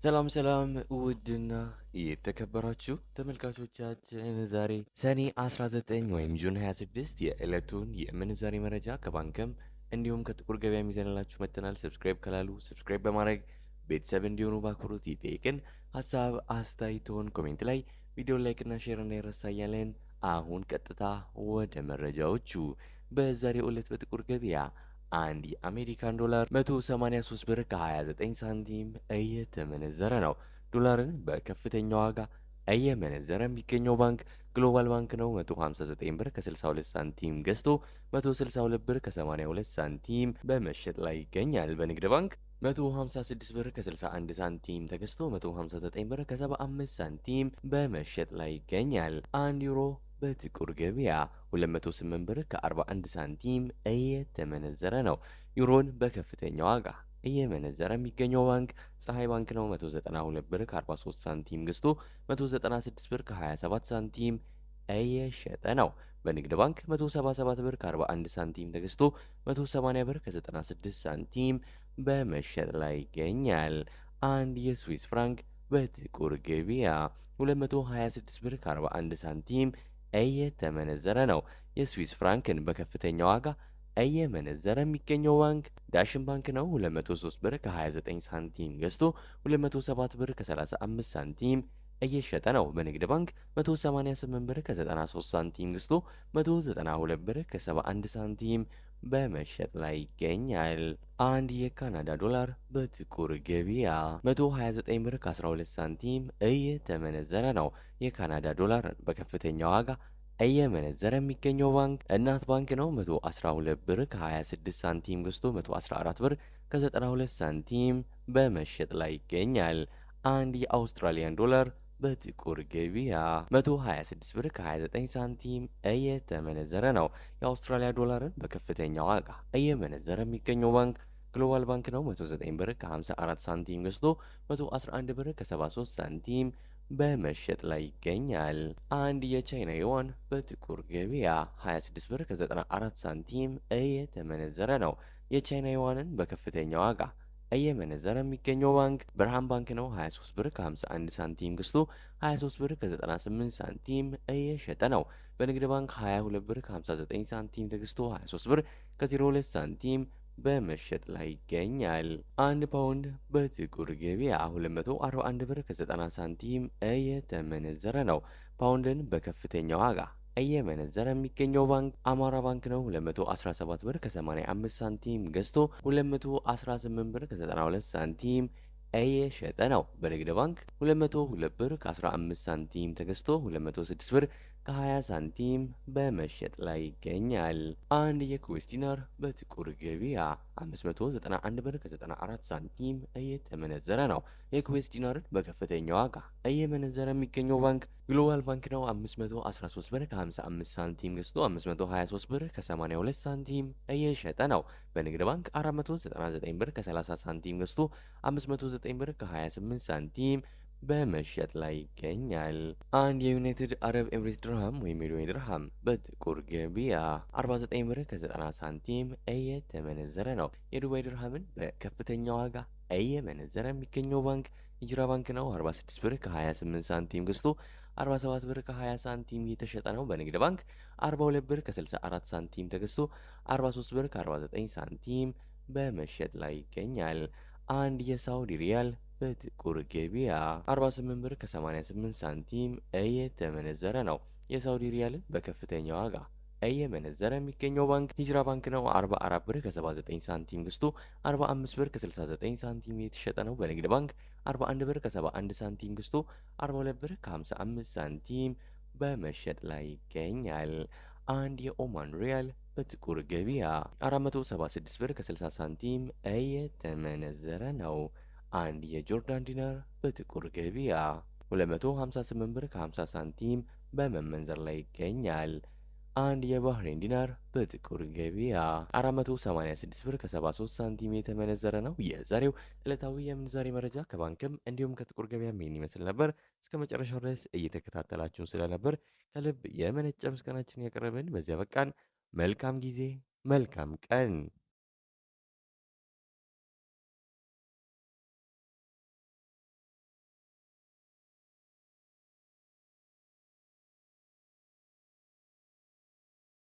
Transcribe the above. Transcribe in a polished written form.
ሰላም ሰላም ውድና የተከበራችሁ ተመልካቾቻችን ዛሬ ሰኔ 19 ወይም ጁን 26 የዕለቱን የምንዛሬ መረጃ ከባንክም እንዲሁም ከጥቁር ገበያ ይዘንላችሁ መጥተናል። ሰብስክራይብ ካላሉ ሰብስክራይብ በማድረግ ቤተሰብ እንዲሆኑ በአክብሮት ይጠይቅን። ሀሳብ አስተያየቶን ኮሜንት ላይ ቪዲዮ ላይክና ሼር እንዳይረሳ እያለን አሁን ቀጥታ ወደ መረጃዎቹ። በዛሬው ዕለት በጥቁር ገበያ አንድ የአሜሪካን ዶላር 183 ብር ከ29 ሳንቲም እየተመነዘረ ነው። ዶላርን በከፍተኛ ዋጋ እየመነዘረ የሚገኘው ባንክ ግሎባል ባንክ ነው። 159 ብር ከ62 ሳንቲም ገዝቶ 162 ብር ከ82 ሳንቲም በመሸጥ ላይ ይገኛል። በንግድ ባንክ 156 ብር ከ61 ሳንቲም ተገዝቶ 159 ብር ከ75 ሳንቲም በመሸጥ ላይ ይገኛል። አንድ ዩሮ በጥቁር ገበያ 208 ብር ከ41 ሳንቲም እየተመነዘረ ነው። ዩሮን በከፍተኛ ዋጋ እየመነዘረ የሚገኘው ባንክ ፀሐይ ባንክ ነው። 192 ብር ከ43 ሳንቲም ገዝቶ 196 ብር ከ27 ሳንቲም እየሸጠ ነው። በንግድ ባንክ 177 ብር ከ41 ሳንቲም ተገዝቶ 180 ብር ከ96 ሳንቲም በመሸጥ ላይ ይገኛል። አንድ የስዊስ ፍራንክ በጥቁር ገበያ 226 ብር ከ41 ሳንቲም እየተመነዘረ ነው። የስዊስ ፍራንክን በከፍተኛ ዋጋ እየመነዘረ የሚገኘው ባንክ ዳሽን ባንክ ነው። 203 ብር ከ29 ሳንቲም ገዝቶ 207 ብር ከ35 ሳንቲም እየሸጠ ነው። በንግድ ባንክ 188 ብር ከ93 ሳንቲም ገዝቶ 192 ብር ከ71 ሳንቲም በመሸጥ ላይ ይገኛል። አንድ የካናዳ ዶላር በጥቁር ገበያ 129 ብር ከ12 ሳንቲም እየተመነዘረ ነው። የካናዳ ዶላር በከፍተኛ ዋጋ እየመነዘረ የሚገኘው ባንክ እናት ባንክ ነው። 112 ብር ከ26 ሳንቲም ገዝቶ 114 ብር ከ92 ሳንቲም በመሸጥ ላይ ይገኛል። አንድ የአውስትራሊያን ዶላር በጥቁር ገበያ 126 ብር ከ29 ሳንቲም እየተመነዘረ ነው። የአውስትራሊያ ዶላርን በከፍተኛ ዋጋ እየመነዘረ የሚገኘው ባንክ ግሎባል ባንክ ነው። 109 ብር ከ54 ሳንቲም ገዝቶ 111 ብር ከ73 ሳንቲም በመሸጥ ላይ ይገኛል። አንድ የቻይና ዩዋን በጥቁር ገበያ 26 ብር ከ94 ሳንቲም እየተመነዘረ ነው። የቻይና ዩዋንን በከፍተኛ ዋጋ እየመነዘረ የሚገኘው ባንክ ብርሃን ባንክ ነው። 23 ብር ከ51 ሳንቲም ገዝቶ 23 ብር ከ98 ሳንቲም እየሸጠ ነው። በንግድ ባንክ 22 ብር ከ59 ሳንቲም ተገዝቶ 23 ብር ከ02 ሳንቲም በመሸጥ ላይ ይገኛል። አንድ ፓውንድ በጥቁር ገበያ 241 ብር ከ90 ሳንቲም እየተመነዘረ ነው። ፓውንድን በከፍተኛ ዋጋ እየመነዘረ የሚገኘው ባንክ አማራ ባንክ ነው። 217 ብር ከ85 ሳንቲም ገዝቶ 218 ብር ከ92 ሳንቲም እየሸጠ ነው። በንግድ ባንክ 202 ብር ከ15 ሳንቲም ተገዝቶ 206 ብር ከ20 ሳንቲም በመሸጥ ላይ ይገኛል። አንድ የኩዌስ ዲናር በጥቁር ገበያ 591 ብር ከ94 ሳንቲም እየተመነዘረ ነው። የኩዌስ ዲናርን በከፍተኛ ዋጋ እየመነዘረ የሚገኘው ባንክ ግሎባል ባንክ ነው። 513 ብር ከ55 ሳንቲም ገዝቶ 523 ብር ከ82 ሳንቲም እየሸጠ ነው። በንግድ ባንክ 499 ብር ከ30 ሳንቲም ገዝቶ 509 ብር ከ28 ሳንቲም በመሸጥ ላይ ይገኛል። አንድ የዩናይትድ አረብ ኤምሬት ድርሃም ወይም የዱባይ ድርሃም በጥቁር ገበያ 49 ብር ከ90 ሳንቲም እየተመነዘረ ነው። የዱባይ ድርሃምን በከፍተኛ ዋጋ እየመነዘረ የሚገኘው ባንክ ሂጅራ ባንክ ነው። 46 ብር ከ28 ሳንቲም ገዝቶ 47 ብር ከ20 ሳንቲም እየተሸጠ ነው። በንግድ ባንክ 42 ብር ከ64 ሳንቲም ተገዝቶ 43 ብር ከ49 ሳንቲም በመሸጥ ላይ ይገኛል። አንድ የሳውዲ ሪያል በጥቁር ገበያ 48 ብር ከ88 ሳንቲም እየተመነዘረ ነው። የሳውዲ ሪያልን በከፍተኛ ዋጋ እየመነዘረ የሚገኘው ባንክ ሂጅራ ባንክ ነው። 44 ብር ከ79 ሳንቲም ገዝቶ 45 ብር ከ69 ሳንቲም የተሸጠ ነው። በንግድ ባንክ 41 ብር ከ71 ሳንቲም ገዝቶ 42 ብር ከ55 ሳንቲም በመሸጥ ላይ ይገኛል። አንድ የኦማን ሪያል በጥቁር ገበያ 476 ብር ከ60 ሳንቲም እየተመነዘረ ነው። አንድ የጆርዳን ዲናር በጥቁር ገበያ 258 ብር ከ50 ሳንቲም በመመንዘር ላይ ይገኛል። አንድ የባህሬን ዲናር በጥቁር ገበያ 486 ብር ከ73 ሳንቲም የተመነዘረ ነው። የዛሬው ዕለታዊ የምንዛሬ መረጃ ከባንክም እንዲሁም ከጥቁር ገበያ ምን ይመስል ነበር? እስከ መጨረሻው ድረስ እየተከታተላችሁን ስለነበር ከልብ የመነጨ ምስጋናችን ያቀረብን በዚያ በቃን። መልካም ጊዜ፣ መልካም ቀን።